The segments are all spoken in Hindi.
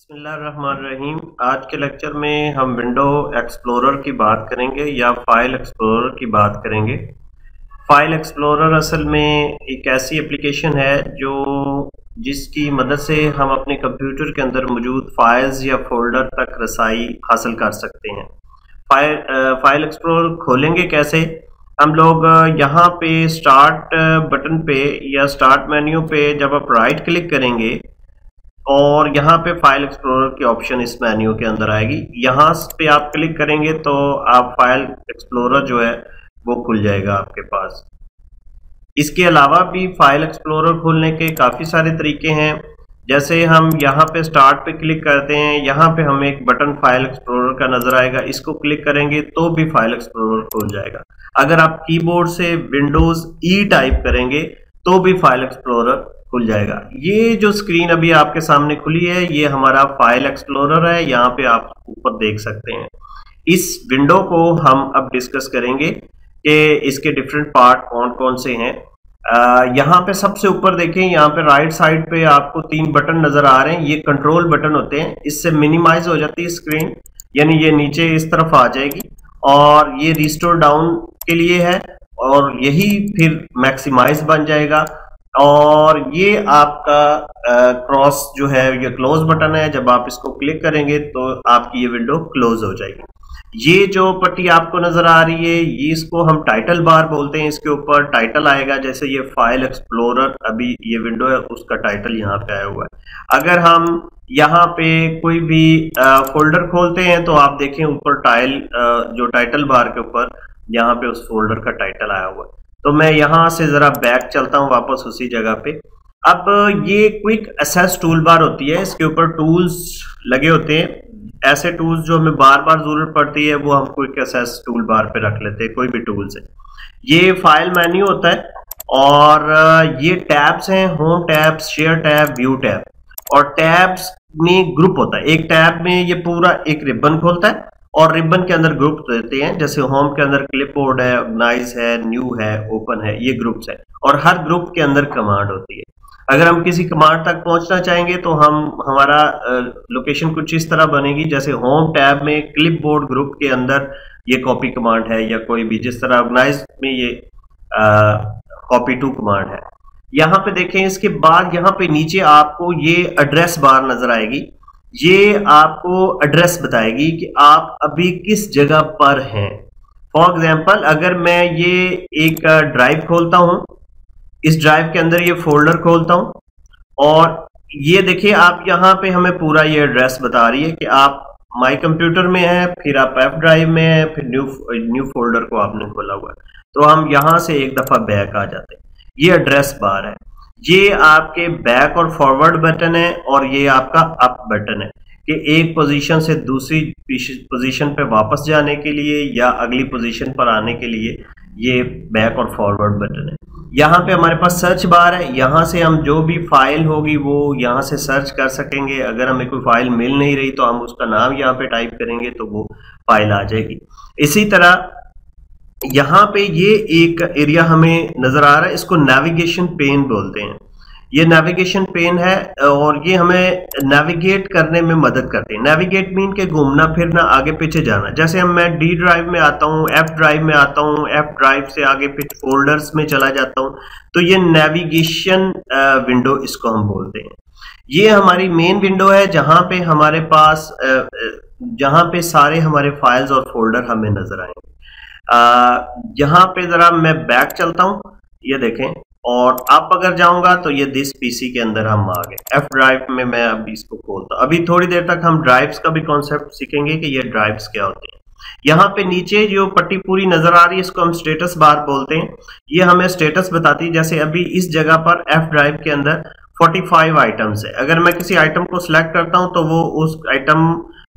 बिस्मिल्लाहिर्रहमानिर्रहीम। आज के लेक्चर में हम विंडो एक्सप्लोरर की बात करेंगे या फाइल एक्सप्लोरर की बात करेंगे। फाइल एक्सप्लोरर असल में एक ऐसी एप्लीकेशन है जिसकी मदद से हम अपने कंप्यूटर के अंदर मौजूद फाइल्स या फोल्डर तक रसाई हासिल कर सकते हैं। फाइल एक्सप्लोरर खोलेंगे कैसे? हम लोग यहाँ पे स्टार्ट बटन पे या स्टार्ट मेन्यू पे जब आप राइट क्लिक करेंगे और यहाँ पे फाइल एक्सप्लोरर की ऑप्शन इस मेन्यू के अंदर आएगी। यहाँ पे आप क्लिक करेंगे तो आप फाइल एक्सप्लोरर जो है वो खुल जाएगा आपके पास। इसके अलावा भी फाइल एक्सप्लोरर खोलने के काफ़ी सारे तरीके हैं। जैसे हम यहाँ पे स्टार्ट पे क्लिक करते हैं, यहाँ पे हमें एक बटन फाइल एक्सप्लोरर का नजर आएगा, इसको क्लिक करेंगे तो भी फाइल एक्सप्लोरर खुल जाएगा। अगर आप कीबोर्ड से विंडोज ई टाइप करेंगे तो भी फाइल एक्सप्लोरर खुल जाएगा। ये जो स्क्रीन अभी आपके सामने खुली है ये हमारा फाइल एक्सप्लोरर है, यहाँ पे आप ऊपर देख सकते हैं। इस विंडो को हम अब डिस्कस करेंगे कि इसके डिफरेंट पार्ट कौन कौन से हैं। यहाँ पे सबसे ऊपर देखें, यहाँ पे राइट साइड पे आपको 3 बटन नजर आ रहे हैं, ये कंट्रोल बटन होते हैं। इससे मिनिमाइज हो जाती है स्क्रीन, यानी ये नीचे इस तरफ आ जाएगी, और ये रिस्टोर डाउन के लिए है, और यही फिर मैक्सिमाइज बन जाएगा। और ये आपका क्रॉस जो है ये क्लोज बटन है, जब आप इसको क्लिक करेंगे तो आपकी ये विंडो क्लोज हो जाएगी। ये जो पट्टी आपको नजर आ रही है ये इसको हम टाइटल बार बोलते हैं। इसके ऊपर टाइटल आएगा, जैसे ये फाइल एक्सप्लोरर अभी ये विंडो है उसका टाइटल यहाँ पे आया हुआ है। अगर हम यहाँ पे कोई भी फोल्डर खोलते हैं तो आप देखें ऊपर जो टाइटल बार के ऊपर यहाँ पे उस फोल्डर का टाइटल आया हुआ है। तो मैं यहाँ से जरा बैक चलता हूँ वापस उसी जगह पे। अब ये क्विक एक्सेस टूल बार होती है, इसके ऊपर टूल्स लगे होते हैं। ऐसे टूल्स जो हमें बार बार जरूरत पड़ती है वो हम क्विक एक्सेस टूल बार पे रख लेते हैं, कोई भी टूल से। ये फाइल मेन्यू होता है और ये टैब्स हैं, home tab, share tab, view tab. और टैब्स में ग्रुप होता है, एक टैब में ये पूरा एक रिबन खोलता है और रिबन के अंदर ग्रुप देते हैं। जैसे होम के अंदर क्लिपबोर्ड है, ऑर्गेनाइज है, न्यू है, ओपन है, ये ग्रुप्स है। और हर ग्रुप के अंदर कमांड होती है। अगर हम किसी कमांड तक पहुंचना चाहेंगे तो हमारा लोकेशन कुछ इस तरह बनेगी, जैसे होम टैब में क्लिपबोर्ड ग्रुप के अंदर ये कॉपी कमांड है, या कोई भी जिस तरह ऑर्गेनाइज में ये कॉपी टू कमांड है। यहाँ पे देखें, इसके बाद यहाँ पे नीचे आपको ये एड्रेस बार नजर आएगी। ये आपको एड्रेस बताएगी कि आप अभी किस जगह पर हैं। फॉर एग्जाम्पल, अगर मैं ये एक ड्राइव खोलता हूं, इस ड्राइव के अंदर ये फोल्डर खोलता हूं, और ये देखिए आप यहाँ पे हमें पूरा ये एड्रेस बता रही है कि आप माई कंप्यूटर में हैं, फिर आप एफ ड्राइव में हैं, फिर न्यू फोल्डर को आपने खोला हुआ है। तो हम यहाँ से एक दफा बैक आ जाते हैं। ये एड्रेस बार है, ये आपके बैक और फॉरवर्ड बटन है, और ये आपका अप बटन है कि एक पोजीशन से दूसरी पोजीशन पे वापस जाने के लिए या अगली पोजीशन पर आने के लिए ये बैक और फॉरवर्ड बटन है। यहाँ पे हमारे पास सर्च बार है, यहाँ से हम जो भी फाइल होगी वो यहाँ से सर्च कर सकेंगे। अगर हमें कोई फाइल मिल नहीं रही तो हम उसका नाम यहाँ पे टाइप करेंगे तो वो फाइल आ जाएगी। इसी तरह यहाँ पे ये एक एरिया हमें नजर आ रहा है, इसको नेविगेशन पेन बोलते हैं। ये नेविगेशन पेन है और ये हमें नेविगेट करने में मदद करते हैं। नेविगेट मीन के घूमना फिरना, आगे पीछे जाना। जैसे हम मैं डी ड्राइव में आता हूँ, एफ ड्राइव में आता हूँ, एफ ड्राइव से आगे पीछे फोल्डर्स में चला जाता हूँ, तो ये नेविगेशन विंडो इसको हम बोलते हैं। ये हमारी मेन विंडो है जहाँ पे हमारे पास जहाँ पे सारे हमारे फाइल्स और फोल्डर हमें नजर आएंगे। यहाँ पे जरा मैं बैक चलता हूँ, ये देखें, और आप अगर जाऊंगा तो ये दिस पीसी के अंदर हम आ गए। एफ ड्राइव में मैं अभी इसको खोलता हूं। अभी थोड़ी देर तक हम ड्राइव्स का भी कॉन्सेप्ट सीखेंगे कि ये ड्राइव्स क्या होते हैं। यहाँ पे नीचे जो पट्टी पूरी नजर आ रही है इसको हम स्टेटस बार बोलते हैं। ये हमें स्टेटस बताती है, जैसे अभी इस जगह पर एफ ड्राइव के अंदर 45 आइटम्स है। अगर मैं किसी आइटम को सिलेक्ट करता हूं तो वो उस आइटम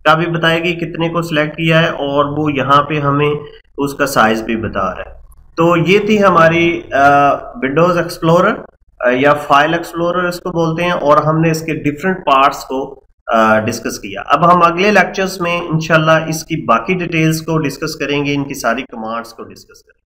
का भी बताएगी कितने को सिलेक्ट किया है, और वो यहाँ पे हमें उसका साइज भी बता रहा है। तो ये थी हमारी विंडोज एक्सप्लोरर या फाइल एक्सप्लोरर इसको बोलते हैं, और हमने इसके डिफरेंट पार्ट्स को डिस्कस किया। अब हम अगले लेक्चर्स में इंशाल्लाह इसकी बाकी डिटेल्स को डिस्कस करेंगे, इनकी सारी कमांड्स को डिस्कस करेंगे।